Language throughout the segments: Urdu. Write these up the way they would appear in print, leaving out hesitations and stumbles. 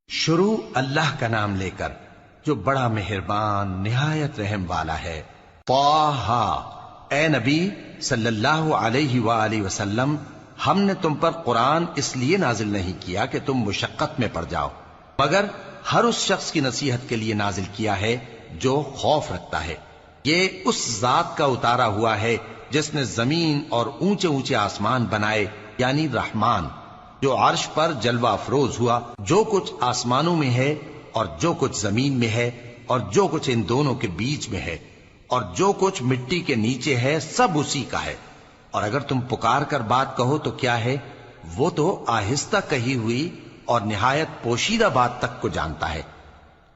شروع اللہ کا نام لے کر جو بڑا مہربان نہایت رحم والا ہے۔ طٰہٰ، اے نبی صلی اللہ علیہ وآلہ وسلم، ہم نے تم پر قرآن اس لیے نازل نہیں کیا کہ تم مشقت میں پڑ جاؤ، مگر ہر اس شخص کی نصیحت کے لیے نازل کیا ہے جو خوف رکھتا ہے۔ یہ اس ذات کا اتارا ہوا ہے جس نے زمین اور اونچے اونچے آسمان بنائے، یعنی رحمان، جو عرش پر جلوہ افروز ہوا۔ جو کچھ آسمانوں میں ہے اور جو کچھ زمین میں ہے اور جو کچھ ان دونوں کے بیچ میں ہے اور جو کچھ مٹی کے نیچے ہے، سب اسی کا ہے۔ اور اگر تم پکار کر بات کہو تو کیا ہے، وہ تو آہستہ کہی ہوئی اور نہایت پوشیدہ بات تک کو جانتا ہے۔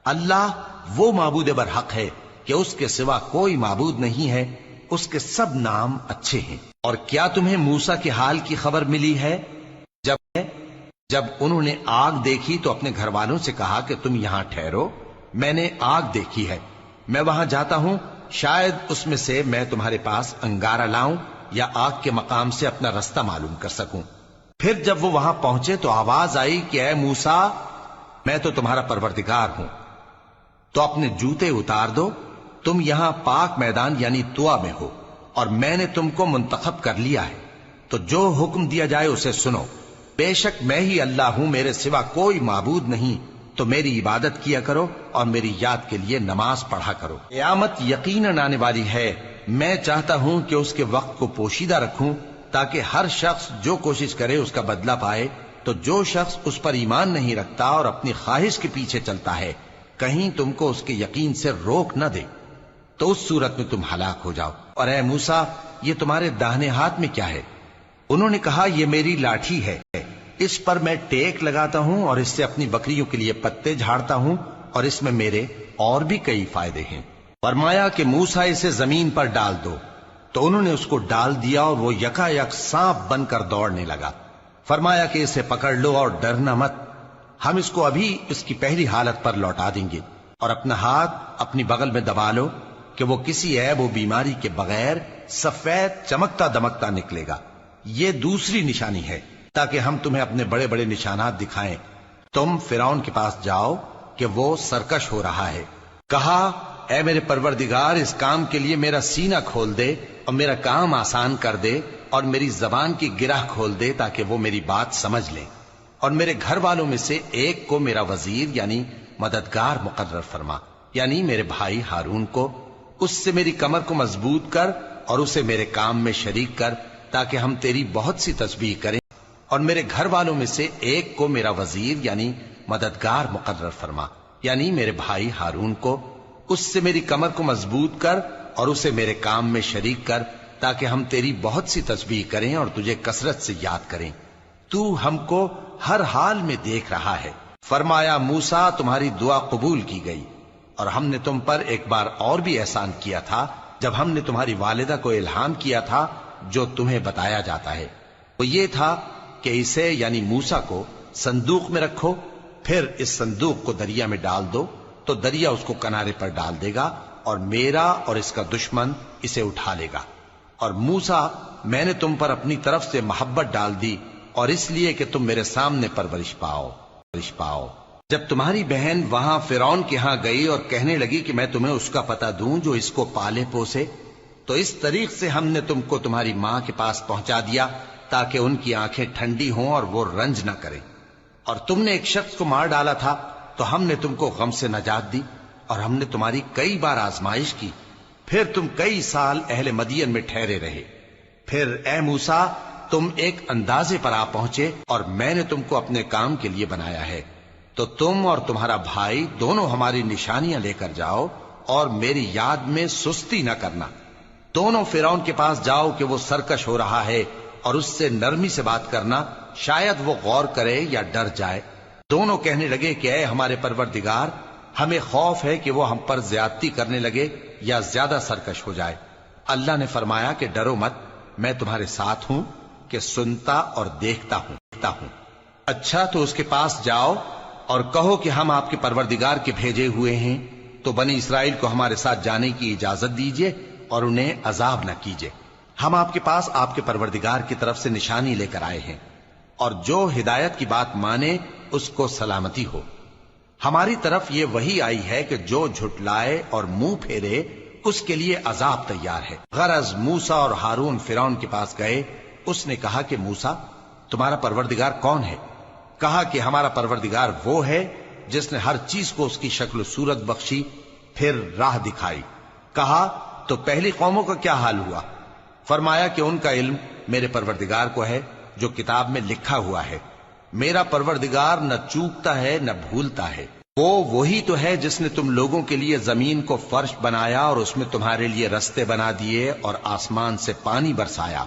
اللہ وہ معبود برحق ہے کہ اس کے سوا کوئی معبود نہیں ہے، اس کے سب نام اچھے ہیں۔ اور کیا تمہیں موسیٰ کے حال کی خبر ملی ہے؟ جب انہوں نے آگ دیکھی تو اپنے گھر والوں سے کہا کہ تم یہاں ٹھہرو، میں نے آگ دیکھی ہے، میں وہاں جاتا ہوں، شاید اس میں سے میں تمہارے پاس انگارہ لاؤں یا آگ کے مقام سے اپنا رستہ معلوم کر سکوں۔ پھر جب وہ وہاں پہنچے تو آواز آئی کہ اے موسیٰ، میں تو تمہارا پروردگار ہوں، تو اپنے جوتے اتار دو، تم یہاں پاک میدان یعنی طویٰ میں ہو، اور میں نے تم کو منتخب کر لیا ہے، تو جو حکم دیا جائے اسے سنو۔ بے شک میں ہی اللہ ہوں، میرے سوا کوئی معبود نہیں، تو میری عبادت کیا کرو اور میری یاد کے لیے نماز پڑھا کرو۔ قیامت یقیناً آنے والی ہے، میں چاہتا ہوں کہ اس کے وقت کو پوشیدہ رکھوں تاکہ ہر شخص جو کوشش کرے اس کا بدلہ پائے۔ تو جو شخص اس پر ایمان نہیں رکھتا اور اپنی خواہش کے پیچھے چلتا ہے، کہیں تم کو اس کے یقین سے روک نہ دے، تو اس صورت میں تم ہلاک ہو جاؤ۔ اور اے موسیٰ، یہ تمہارے داہنے ہاتھ میں کیا ہے؟ انہوں نے کہا، یہ میری لاٹھی ہے، اس پر میں ٹیک لگاتا ہوں اور اس سے اپنی بکریوں کے لیے پتے جھاڑتا ہوں، اور اس میں میرے اور بھی کئی فائدے ہیں۔ فرمایا کہ موسیٰ اسے زمین پر ڈال دو، تو انہوں نے اس کو ڈال دیا اور وہ یکا یک سانپ بن کر دوڑنے لگا۔ فرمایا کہ اسے پکڑ لو اور ڈرنا مت، ہم اس کو ابھی اس کی پہلی حالت پر لوٹا دیں گے، اور اپنا ہاتھ اپنی بغل میں دبا لو کہ وہ کسی عیب و بیماری کے بغیر سفید چمکتا دمکتا نکلے گا۔ یہ دوسری نشانی ہے تاکہ ہم تمہیں اپنے بڑے بڑے نشانات دکھائیں۔ تم فرعون کے پاس جاؤ کہ وہ سرکش ہو رہا ہے۔ کہا، اے میرے پروردگار، اس کام کے لیے میرا سینہ کھول دے اور میرا کام آسان کر دے اور میری زبان کی گرہ کھول دے تاکہ وہ میری بات سمجھ لیں، اور میرے گھر والوں میں سے ایک کو میرا وزیر یعنی مددگار مقرر فرما، یعنی میرے بھائی ہارون کو۔ اس سے میری کمر کو مضبوط کر اور اسے میرے کام میں شریک کر تاکہ ہم تیری بہت سی تسبیح کریں، اور میرے گھر والوں میں سے ایک کو میرا وزیر یعنی مددگار مقرر فرما، یعنی میرے بھائی ہارون کو۔ اس سے میری کمر کو مضبوط کر اور اسے میرے کام میں شریک کر تاکہ ہم تیری بہت سی تسبیح کریں اور تجھے کثرت سے یاد کریں، تو ہم کو ہر حال میں دیکھ رہا ہے۔ فرمایا، موسیٰ، تمہاری دعا قبول کی گئی، اور ہم نے تم پر ایک بار اور بھی احسان کیا تھا جب ہم نے تمہاری والدہ کو الہام کیا تھا جو تمہیں بتایا جاتا ہے۔ وہ یہ تھا کہ اسے یعنی موسیٰ کو صندوق میں رکھو، پھر اس صندوق کو دریا میں ڈال دو تو دریا اس کو کنارے پر ڈال دے گا، اور میرا اور اس کا دشمن اسے اٹھا لے گا۔ اور موسیٰ، میں نے تم پر اپنی طرف سے محبت ڈال دی، اور اس لیے کہ تم میرے سامنے پرورش پاؤ۔ جب تمہاری بہن وہاں فرعون کے ہاں گئی اور کہنے لگی کہ میں تمہیں اس کا پتہ دوں جو اس کو پالے پوسے، تو اس طریق سے ہم نے تم کو تمہاری ماں کے پاس پہنچا دیا تاکہ ان کی آنکھیں ٹھنڈی ہوں اور وہ رنج نہ کریں۔ اور تم نے ایک شخص کو مار ڈالا تھا تو ہم نے تم کو غم سے نجات دی، اور ہم نے تمہاری کئی بار آزمائش کی، پھر تم کئی سال اہل مدین میں ٹھہرے رہے۔ پھر اے موسیٰ، تم ایک اندازے پر آ پہنچے اور میں نے تم کو اپنے کام کے لیے بنایا ہے، تو تم اور تمہارا بھائی دونوں ہماری نشانیاں لے کر جاؤ اور میری یاد میں سستی نہ کرنا۔ دونوں فرعون کے پاس جاؤ کہ وہ سرکش ہو رہا ہے، اور اس سے نرمی سے بات کرنا، شاید وہ غور کرے یا ڈر جائے۔ دونوں کہنے لگے کہ اے ہمارے پروردگار، ہمیں خوف ہے کہ وہ ہم پر زیادتی کرنے لگے یا زیادہ سرکش ہو جائے۔ اللہ نے فرمایا کہ ڈرو مت، میں تمہارے ساتھ ہوں کہ سنتا اور دیکھتا ہوں۔ اچھا، تو اس کے پاس جاؤ اور کہو کہ ہم آپ کے پروردگار کے بھیجے ہوئے ہیں، تو بنی اسرائیل کو ہمارے ساتھ جانے کی اجازت دیجیے اور انہیں عذاب نہ کیجیے۔ ہم آپ کے پاس آپ کے پروردگار کی طرف سے نشانی لے کر آئے ہیں، اور جو ہدایت کی بات مانے اس کو سلامتی ہو، ہماری طرف یہ وحی آئی ہے کہ جو جھٹلائے اور منہ پھیرے اس کے لیے عذاب تیار ہے۔ غرض موسیٰ اور ہارون فرعون کے پاس گئے۔ اس نے کہا کہ موسیٰ تمہارا پروردگار کون ہے؟ کہا کہ ہمارا پروردگار وہ ہے جس نے ہر چیز کو اس کی شکل و صورت بخشی، پھر راہ دکھائی۔ کہا تو پہلی قوموں کا کیا حال ہوا؟ فرمایا کہ ان کا علم میرے پروردگار کو ہے جو کتاب میں لکھا ہوا ہے۔ میرا پروردگار نہ چوکتا ہے نہ بھولتا ہے۔ وہ وہی تو ہے جس نے تم لوگوں کے لیے زمین کو فرش بنایا اور اس میں تمہارے لیے رستے بنا دیے اور آسمان سے پانی برسایا،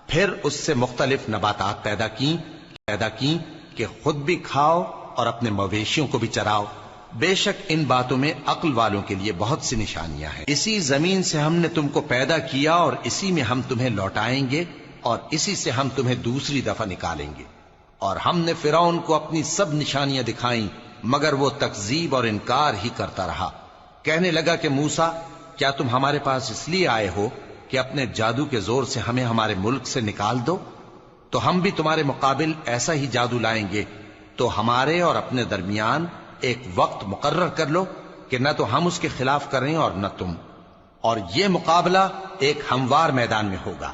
پھر اس سے مختلف نباتات پیدا کی کہ خود بھی کھاؤ اور اپنے مویشیوں کو بھی چراؤ۔ بے شک ان باتوں میں عقل والوں کے لیے بہت سی نشانیاں ہیں۔ اسی زمین سے ہم نے تم کو پیدا کیا اور اسی میں ہم تمہیں لوٹائیں گے اور اسی سے ہم تمہیں دوسری دفعہ نکالیں گے۔ اور ہم نے فرعون کو اپنی سب نشانیاں دکھائیں مگر وہ تکذیب اور انکار ہی کرتا رہا۔ کہنے لگا کہ موسیٰ کیا تم ہمارے پاس اس لیے آئے ہو کہ اپنے جادو کے زور سے ہمیں ہمارے ملک سے نکال دو؟ تو ہم بھی تمہارے مقابل ایسا ہی جادو لائیں گے، تو ہمارے اور اپنے درمیان ایک وقت مقرر کر لو کہ نہ تو ہم اس کے خلاف کریں اور نہ تم، اور یہ مقابلہ ایک ہموار میدان میں ہوگا۔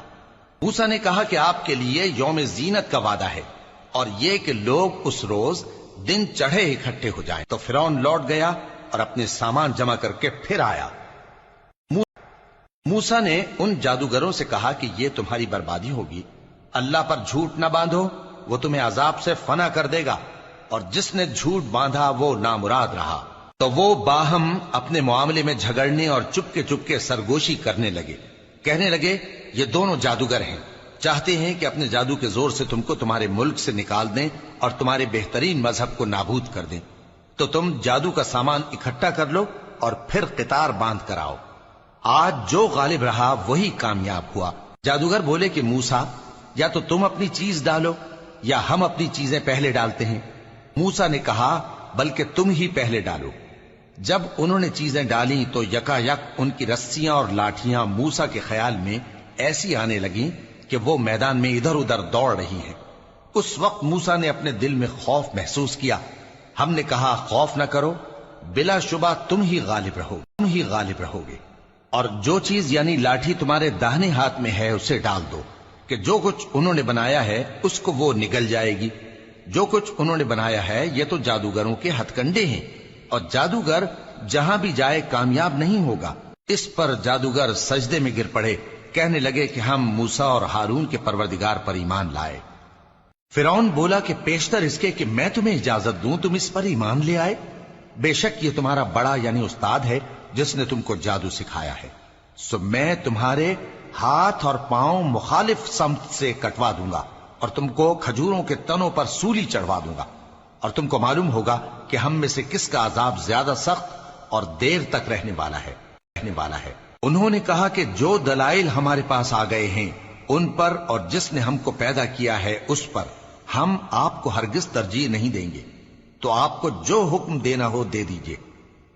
موسیٰ نے کہا کہ آپ کے لیے یوم زینت کا وعدہ ہے اور یہ کہ لوگ اس روز دن چڑھے اکٹھے ہو جائیں۔ تو فرعون لوٹ گیا اور اپنے سامان جمع کر کے پھر آیا۔ موسیٰ نے ان جادوگروں سے کہا کہ یہ تمہاری بربادی ہوگی، اللہ پر جھوٹ نہ باندھو، وہ تمہیں عذاب سے فنا کر دے گا، اور جس نے جھوٹ باندھا وہ نامراد رہا۔ تو وہ باہم اپنے معاملے میں جھگڑنے اور چپکے سرگوشی کرنے لگے۔ کہنے لگے یہ دونوں جادوگر ہیں، چاہتے ہیں کہ اپنے جادو کے زور سے تم کو تمہارے ملک سے نکال دیں اور تمہارے بہترین مذہب کو نابود کر دیں۔ تو تم جادو کا سامان اکٹھا کر لو اور پھر قطار باندھ کر آؤ۔ آج جو غالب رہا وہی کامیاب ہوا۔ جادوگر بولے کہ موسیٰ یا تو تم اپنی چیز ڈالو یا ہم اپنی چیزیں پہلے ڈالتے ہیں۔ موسیٰ نے کہا بلکہ تم ہی پہلے ڈالو۔ جب انہوں نے چیزیں ڈالیں تو یکا یک ان کی رسیاں اور لاٹھیاں موسیٰ کے خیال میں ایسی آنے لگیں کہ وہ میدان میں ادھر ادھر دوڑ رہی ہیں۔ اس وقت موسیٰ نے اپنے دل میں خوف محسوس کیا۔ ہم نے کہا خوف نہ کرو، بلا شبہ تم ہی غالب رہو گے، اور جو چیز یعنی لاٹھی تمہارے داہنے ہاتھ میں ہے اسے ڈال دو کہ جو کچھ انہوں نے بنایا ہے اس کو وہ نگل جائے گی۔ جو کچھ انہوں نے بنایا ہے یہ تو جادوگروں کے ہتھ کنڈے ہیں، اور جادوگر جہاں بھی جائے کامیاب نہیں ہوگا۔ اس پر جادوگر سجدے میں گر پڑے، کہنے لگے کہ ہم موسیٰ اور ہارون کے پروردگار پر ایمان لائے۔ فرعون بولا کہ پیشتر اس کے کہ میں تمہیں اجازت دوں تم اس پر ایمان لے آئے، بے شک یہ تمہارا بڑا یعنی استاد ہے جس نے تم کو جادو سکھایا ہے، سو میں تمہارے ہاتھ اور پاؤں مخالف سمت سے کٹوا دوں گا اور تم کو کھجوروں کے تنوں پر سولی چڑھوا دوں گا، اور تم کو معلوم ہوگا کہ ہم میں سے کس کا عذاب زیادہ سخت اور دیر تک رہنے والا ہے۔ انہوں نے کہا کہ جو دلائل ہمارے پاس آ گئے ہیں ان پر اور جس نے ہم کو پیدا کیا ہے اس پر ہم آپ کو ہرگز ترجیح نہیں دیں گے، تو آپ کو جو حکم دینا ہو دے دیجئے،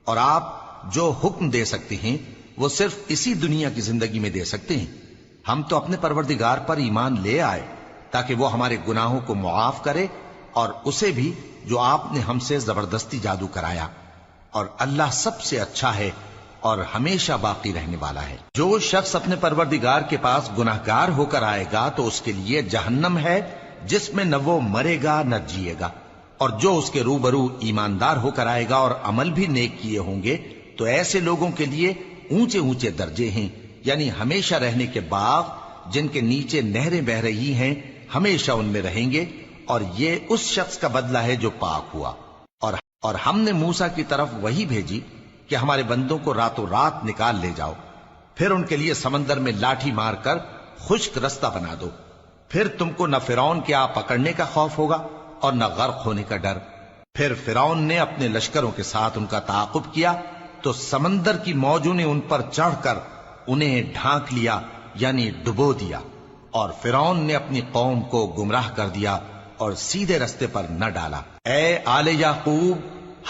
اور آپ جو حکم دے سکتے ہیں وہ صرف اسی دنیا کی زندگی میں دے سکتے ہیں۔ ہم تو اپنے پروردگار پر ایمان لے آئے تاکہ وہ ہمارے گناہوں کو معاف کرے اور اسے بھی جو آپ نے ہم سے زبردستی جادو کرایا، اور اللہ سب سے اچھا ہے اور ہمیشہ باقی رہنے والا ہے۔ جو شخص اپنے پروردگار کے پاس گناہگار ہو کر آئے گا تو اس کے لیے جہنم ہے جس میں نہ وہ مرے گا نہ جیے گا، اور جو اس کے روبرو ایماندار ہو کر آئے گا اور عمل بھی نیک کیے ہوں گے تو ایسے لوگوں کے لیے اونچے اونچے درجے ہیں، یعنی ہمیشہ رہنے کے باغ جن کے نیچے نہریں بہ رہی ہیں، ہمیشہ ان میں رہیں گے، اور یہ اس شخص کا بدلہ ہے جو پاک ہوا۔ اور ہم نے موسیٰ کی طرف وہی بھیجی کہ ہمارے بندوں کو راتوں رات نکال لے جاؤ، پھر ان کے لیے سمندر میں لاٹھی مار کر خشک رستہ بنا دو، پھر تم کو نہ فرعون کے آ پکڑنے کا خوف ہوگا اور نہ غرق ہونے کا ڈر۔ پھر فرعون نے اپنے لشکروں کے ساتھ ان کا تعاقب کیا تو سمندر کی موجوں نے ان پر چڑھ کر انہیں ڈھانک لیا یعنی ڈبو دیا، اور فرعون نے اپنی قوم کو گمراہ کر دیا اور سیدھے رستے پر نہ ڈالا۔ اے آل یعقوب،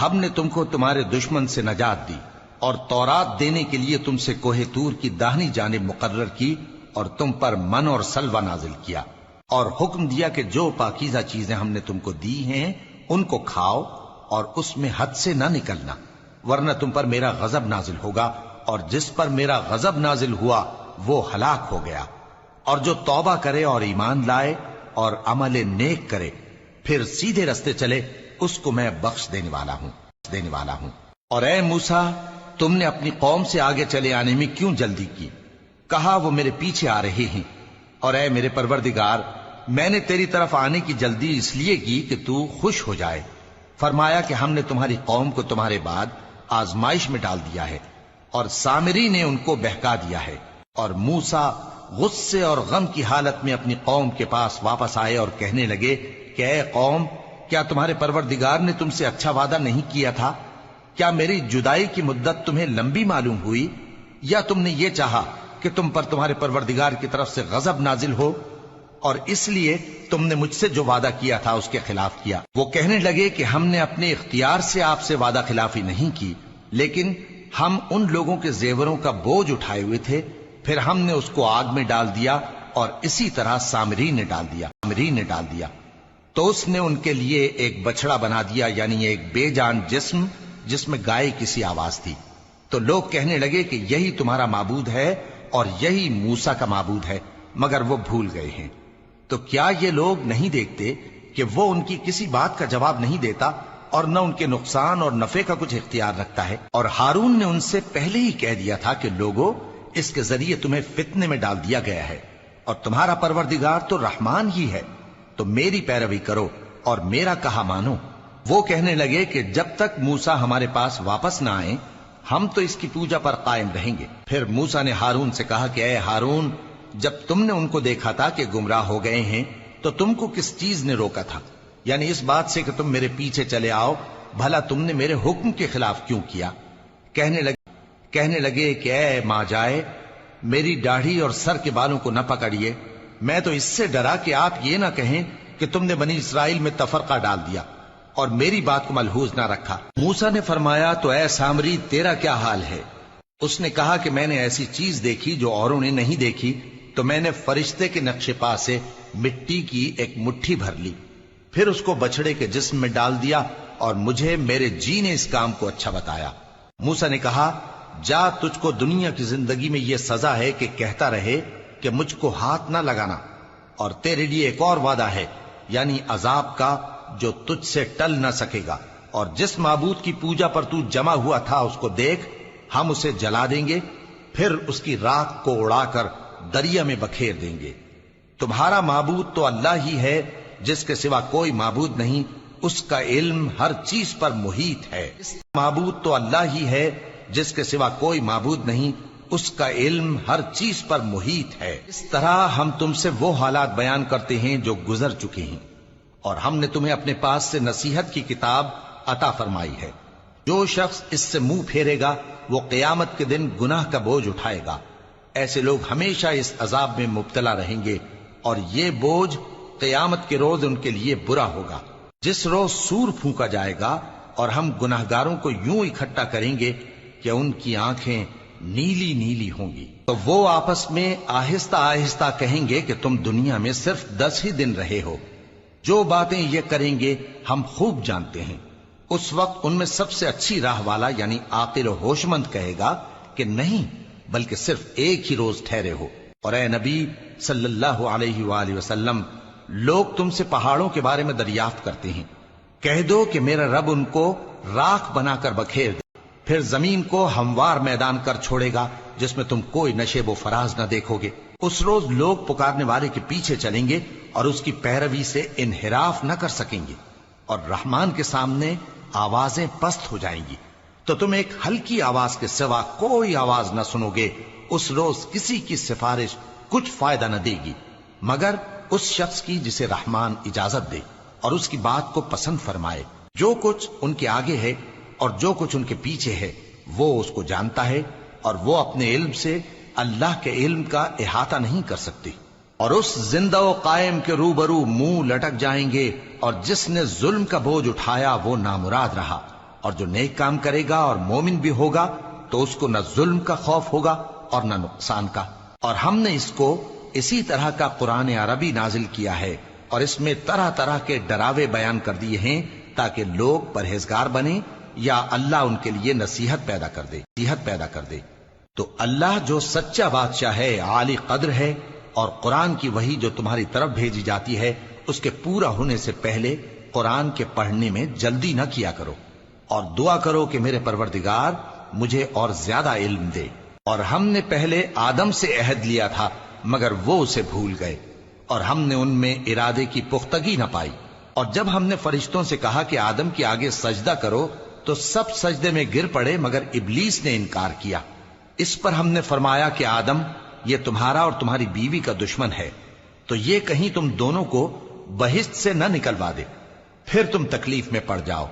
ہم نے تم کو تمہارے دشمن سے نجات دی اور تورات دینے کے لیے تم سے کوہ طور کی داہنی جانب مقرر کی، اور تم پر من اور سلوہ نازل کیا، اور حکم دیا کہ جو پاکیزہ چیزیں ہم نے تم کو دی ہیں ان کو کھاؤ اور اس میں حد سے نہ نکلنا، ورنہ تم پر میرا غضب نازل ہوگا، اور جس پر میرا غضب نازل ہوا وہ ہلاک ہو گیا۔ اور جو توبہ کرے اور ایمان لائے اور عمل نیک کرے پھر سیدھے رستے چلے، اس کو میں بخش دینے والا ہوں۔ اور اے موسیٰ، تم نے اپنی قوم سے آگے چلے آنے میں کیوں جلدی کی؟ کہا وہ میرے پیچھے آ رہے ہیں۔ اور اے میرے پروردگار، میں نے تیری طرف آنے کی جلدی اس لیے کی کہ تو خوش ہو جائے۔ فرمایا کہ ہم نے تمہاری قوم کو تمہارے بعد آزمائش میں ڈال دیا ہے، اور سامری نے ان کو بہکا دیا ہے۔ اور موسیٰ غصے اور غم کی حالت میں اپنی قوم کے پاس واپس آئے اور کہنے لگے کہ اے قوم، کیا تمہارے پروردگار نے تم سے اچھا وعدہ نہیں کیا تھا؟ کیا میری جدائی کی مدت تمہیں لمبی معلوم ہوئی، یا تم نے یہ چاہا کہ تم پر تمہارے پروردگار کی طرف سے غضب نازل ہو، اور اس لیے تم نے مجھ سے جو وعدہ کیا تھا اس کے خلاف کیا؟ وہ کہنے لگے کہ ہم نے اپنے اختیار سے آپ سے وعدہ خلافی نہیں کی، لیکن ہم ان لوگوں کے زیوروں کا بوجھ اٹھائے ہوئے تھے، پھر ہم نے اس کو آگ میں ڈال دیا، اور اسی طرح سامری نے ڈال دیا۔ تو اس نے ان کے لیے ایک بچڑا بنا دیا، یعنی ایک بے جان جسم جس میں گائے کی سی آواز تھی۔ تو لوگ کہنے لگے کہ یہی تمہارا معبود ہے اور یہی موسیٰ کا معبود ہے، مگر وہ بھول گئے ہیں۔ تو کیا یہ لوگ نہیں دیکھتے کہ وہ ان کی کسی بات کا جواب نہیں دیتا، اور نہ ان کے نقصان اور نفع کا کچھ اختیار رکھتا ہے؟ اور ہارون نے ان سے پہلے ہی کہہ دیا تھا کہ لوگوں، اس کے ذریعے تمہیں فتنے میں ڈال دیا گیا ہے، اور تمہارا پروردگار تو رحمان ہی ہے، تو میری پیروی کرو اور میرا کہا مانو۔ وہ کہنے لگے کہ جب تک موسیٰ ہمارے پاس واپس نہ آئیں ہم تو اس کی پوجا پر قائم رہیں گے۔ پھر موسیٰ نے ہارون سے کہا کہ اے ہارون، جب تم نے ان کو دیکھا تھا کہ گمراہ ہو گئے ہیں تو تم کو کس چیز نے روکا تھا؟ یعنی اس بات سے کہ تم میرے پیچھے چلے آؤ، بھلا تم نے میرے حکم کے خلاف کیوں کیا؟ کہنے لگے کہ اے ماں جائے، میری داڑھی اور سر کے بالوں کو نہ پکڑیے، میں تو اس سے ڈرا کہ آپ یہ نہ کہیں کہ تم نے بنی اسرائیل میں تفرقہ ڈال دیا اور میری بات کو ملحوظ نہ رکھا۔ موسیٰ نے فرمایا تو اے سامری، تیرا کیا حال ہے؟ اس نے کہا کہ میں نے ایسی چیز دیکھی جو اوروں نے نہیں دیکھی، تو میں نے فرشتے کے نقش پا سے مٹی کی ایک مٹھی بھر لی، پھر اس کو بچڑے کے جسم میں ڈال دیا، اور مجھے میرے جی نے اس کام کو اچھا بتایا۔ موسیٰ نے کہا جا، تجھ کو دنیا کی زندگی میں یہ سزا ہے کہ کہتا رہے کہ مجھ کو ہاتھ نہ لگانا، اور تیرے لیے ایک اور وعدہ ہے، یعنی عذاب کا جو تجھ سے ٹل نہ سکے گا، اور جس معبود کی پوجا پر تو جمع ہوا تھا اس کو دیکھ، ہم اسے جلا دیں گے، پھر اس کی راکھ کو اڑا کر دریا میں بکھیر دیں گے۔ تمہارا معبود تو اللہ ہی ہے جس کے سوا کوئی معبود نہیں، اس کا علم ہر چیز پر محیط ہے۔ معبود تو اللہ ہی ہے جس کے سوا کوئی معبود نہیں، اس کا علم ہر چیز پر محیط ہے۔ اس طرح ہم تم سے وہ حالات بیان کرتے ہیں جو گزر چکے ہیں، اور ہم نے تمہیں اپنے پاس سے نصیحت کی کتاب عطا فرمائی ہے۔ جو شخص اس سے منہ پھیرے گا وہ قیامت کے دن گناہ کا بوجھ اٹھائے گا۔ ایسے لوگ ہمیشہ اس عذاب میں مبتلا رہیں گے، اور یہ بوجھ قیامت کے روز ان کے لیے برا ہوگا، جس روز سور پھونکا جائے گا، اور ہم گناہگاروں کو یوں اکٹھا کریں گے کہ ان کی آنکھیں نیلی نیلی ہوں گی۔ تو وہ آپس میں آہستہ آہستہ کہیں گے کہ تم دنیا میں صرف 10 ہی دن رہے ہو، جو باتیں یہ کریں گے ہم خوب جانتے ہیں۔ اس وقت ان میں سب سے اچھی راہ والا یعنی عاقل و ہوش مند کہے گا کہ نہیں، بلکہ صرف ایک ہی روز ٹھہرے ہو۔ اور اے نبی صلی اللہ علیہ وآلہ وسلم، لوگ تم سے پہاڑوں کے بارے میں دریافت کرتے ہیں، کہہ دو کہ میرا رب ان کو راکھ بنا کر بکھیر دے، پھر زمین کو ہموار میدان کر چھوڑے گا جس میں تم کوئی نشیب و فراز نہ دیکھو گے۔ اس روز لوگ پکارنے والے کے پیچھے چلیں گے اور اس کی پیروی سے انحراف نہ کر سکیں گے، اور رحمان کے سامنے آوازیں پست ہو جائیں گی، تو تم ایک ہلکی آواز کے سوا کوئی آواز نہ سنو گے۔ اس روز کسی کی سفارش کچھ فائدہ نہ دے گی مگر اس شخص کی جسے رحمان اجازت دے اور اس کی بات کو پسند فرمائے۔ جو کچھ ان کے آگے ہے اور جو کچھ ان کے پیچھے ہے وہ اس کو جانتا ہے، اور وہ اپنے علم سے اللہ کے علم کا احاطہ نہیں کر سکتی۔ اور اس زندہ و قائم کے روبرو منہ لٹک جائیں گے، اور جس نے ظلم کا بوجھ اٹھایا وہ نامراد رہا، اور جو نیک کام کرے گا اور مومن بھی ہوگا تو اس کو نہ ظلم کا خوف ہوگا اور نہ نقصان کا۔ اور ہم نے اس کو اسی طرح کا قرآن عربی نازل کیا ہے، اور اس میں طرح طرح کے ڈراوے بیان کر دیے ہیں تاکہ لوگ پرہیزگار بنیں یا اللہ ان کے لیے نصیحت پیدا کر دے تو اللہ جو سچا بادشاہ ہے، عالی قدر ہے، اور قرآن کی وحی جو تمہاری طرف بھیجی جاتی ہے اس کے پورا ہونے سے پہلے قرآن کے پڑھنے میں جلدی نہ کیا کرو، اور دعا کرو کہ میرے پروردگار مجھے اور زیادہ علم دے۔ اور ہم نے پہلے آدم سے عہد لیا تھا مگر وہ اسے بھول گئے، اور ہم نے ان میں ارادے کی پختگی نہ پائی۔ اور جب ہم نے فرشتوں سے کہا کہ آدم کے آگے سجدہ کرو تو سب سجدے میں گر پڑے مگر ابلیس نے انکار کیا۔ اس پر ہم نے فرمایا کہ آدم، یہ تمہارا اور تمہاری بیوی کا دشمن ہے، تو یہ کہیں تم دونوں کو بہشت سے نہ نکلوا دے، پھر تم تکلیف میں پڑ جاؤ۔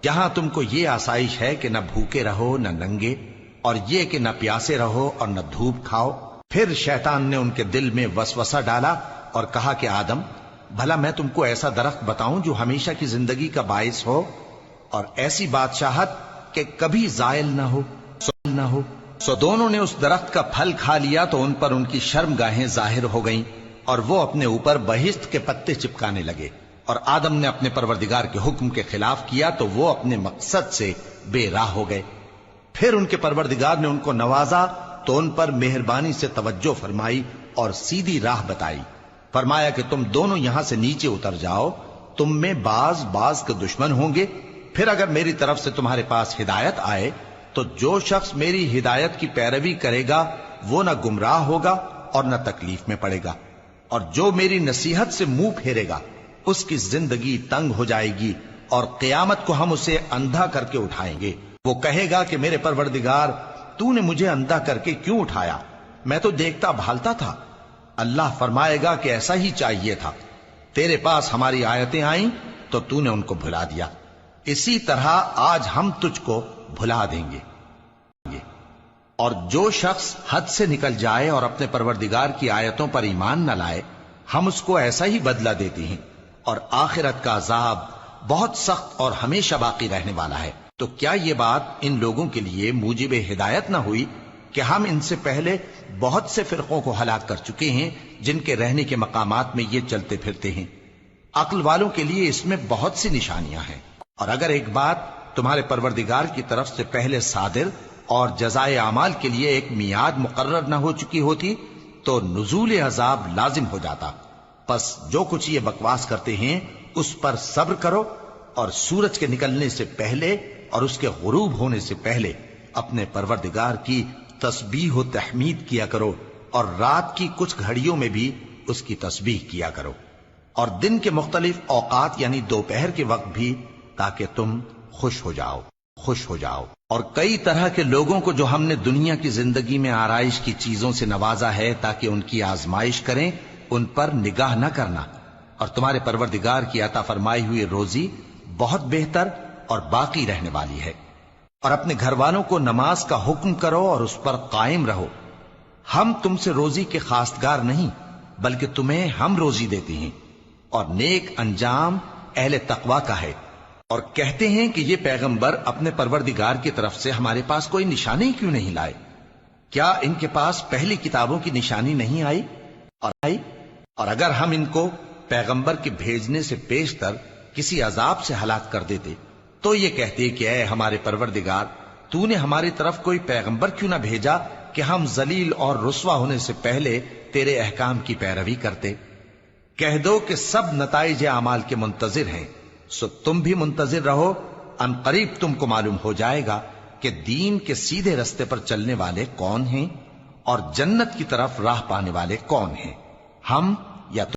یہاں تم کو یہ آسائش ہے کہ نہ بھوکے رہو نہ ننگے، اور یہ کہ نہ پیاسے رہو اور نہ دھوپ کھاؤ۔ پھر شیطان نے ان کے دل میں وسوسہ ڈالا اور کہا کہ آدم، بھلا میں تم کو ایسا درخت بتاؤں جو ہمیشہ کی زندگی کا باعث ہو، اور ایسی بادشاہت کہ کبھی زائل نہ ہو۔ سو دونوں نے اس درخت کا پھل کھا لیا تو ان پر ان کی شرمگاہیں ظاہر ہو گئیں، اور وہ اپنے اوپر بہشت کے پتے چپکانے لگے۔ اور آدم نے اپنے پروردگار کے حکم کے خلاف کیا تو وہ اپنے مقصد سے بے راہ ہو گئے۔ پھر ان کے پروردگار نے ان کو نوازا تو ان پر مہربانی سے توجہ فرمائی اور سیدھی راہ بتائی۔ فرمایا کہ تم دونوں یہاں سے نیچے اتر جاؤ، تم میں بعض کے دشمن ہوں گے، پھر اگر میری طرف سے تمہارے پاس ہدایت آئے تو جو شخص میری ہدایت کی پیروی کرے گا وہ نہ گمراہ ہوگا اور نہ تکلیف میں پڑے گا، اور جو میری نصیحت سے منہ پھیرے گا اس کی زندگی تنگ ہو جائے گی، اور قیامت کو ہم اسے اندھا کر کے اٹھائیں گے۔ وہ کہے گا کہ میرے پروردگار، تو نے مجھے اندھا کر کے کیوں اٹھایا؟ میں تو دیکھتا بھالتا تھا۔ اللہ فرمائے گا کہ ایسا ہی چاہیے تھا، تیرے پاس ہماری آیتیں آئیں تو تو نے ان کو بھلا دیا، اسی طرح آج ہم تجھ کو بھلا دیں گے۔ اور جو شخص حد سے نکل جائے اور اپنے پروردگار کی آیتوں پر ایمان نہ لائے، ہم اس کو ایسا ہی بدلہ دیتے ہیں، اور آخرت کا عذاب بہت سخت اور ہمیشہ باقی رہنے والا ہے۔ تو کیا یہ بات ان لوگوں کے لیے موجب ہدایت نہ ہوئی کہ ہم ان سے پہلے بہت سے فرقوں کو ہلاک کر چکے ہیں جن کے رہنے کے مقامات میں یہ چلتے پھرتے ہیں؟ عقل والوں کے لیے اس میں بہت سی نشانیاں ہیں۔ اور اگر ایک بات تمہارے پروردگار کی طرف سے پہلے صادر اور جزائے اعمال کے لیے ایک میعاد مقرر نہ ہو چکی ہوتی تو نزول عذاب لازم ہو جاتا۔ پس جو کچھ یہ بکواس کرتے ہیں اس پر صبر کرو، اور سورج کے نکلنے سے پہلے اور اس کے غروب ہونے سے پہلے اپنے پروردگار کی تسبیح و تحمید کیا کرو، اور رات کی کچھ گھڑیوں میں بھی اس کی تسبیح کیا کرو، اور دن کے مختلف اوقات یعنی دوپہر کے وقت بھی، تاکہ تم خوش ہو جاؤ۔ اور کئی طرح کے لوگوں کو جو ہم نے دنیا کی زندگی میں آرائش کی چیزوں سے نوازا ہے تاکہ ان کی آزمائش کریں، ان پر نگاہ نہ کرنا، اور تمہارے پروردگار کی عطا فرمائی ہوئی روزی بہت بہتر اور باقی رہنے والی ہے۔ اور اپنے گھر والوں کو نماز کا حکم کرو اور اس پر قائم رہو۔ ہم تم سے روزی کے خواستگار نہیں بلکہ تمہیں ہم روزی دیتے ہیں، اور نیک انجام اہل تقوی کا ہے۔ اور کہتے ہیں کہ یہ پیغمبر اپنے پروردگار کی طرف سے ہمارے پاس کوئی نشانی کیوں نہیں لائے؟ کیا ان کے پاس پہلی کتابوں کی نشانی نہیں آئی؟ اور اگر ہم ان کو پیغمبر کے بھیجنے سے پیشتر کسی عذاب سے ہلاک کر دیتے تو یہ کہتے کہ اے ہمارے پروردگار، تو نے ہماری طرف کوئی پیغمبر کیوں نہ بھیجا کہ ہم ذلیل اور رسوا ہونے سے پہلے تیرے احکام کی پیروی کرتے۔ کہہ دو کہ سب نتائج اعمال کے منتظر ہیں، سو تم بھی منتظر رہو، ان قریب تم کو معلوم ہو جائے گا کہ دین کے سیدھے رستے پر چلنے والے کون ہیں اور جنت کی طرف راہ پانے والے کون ہیں، ہم یا تم۔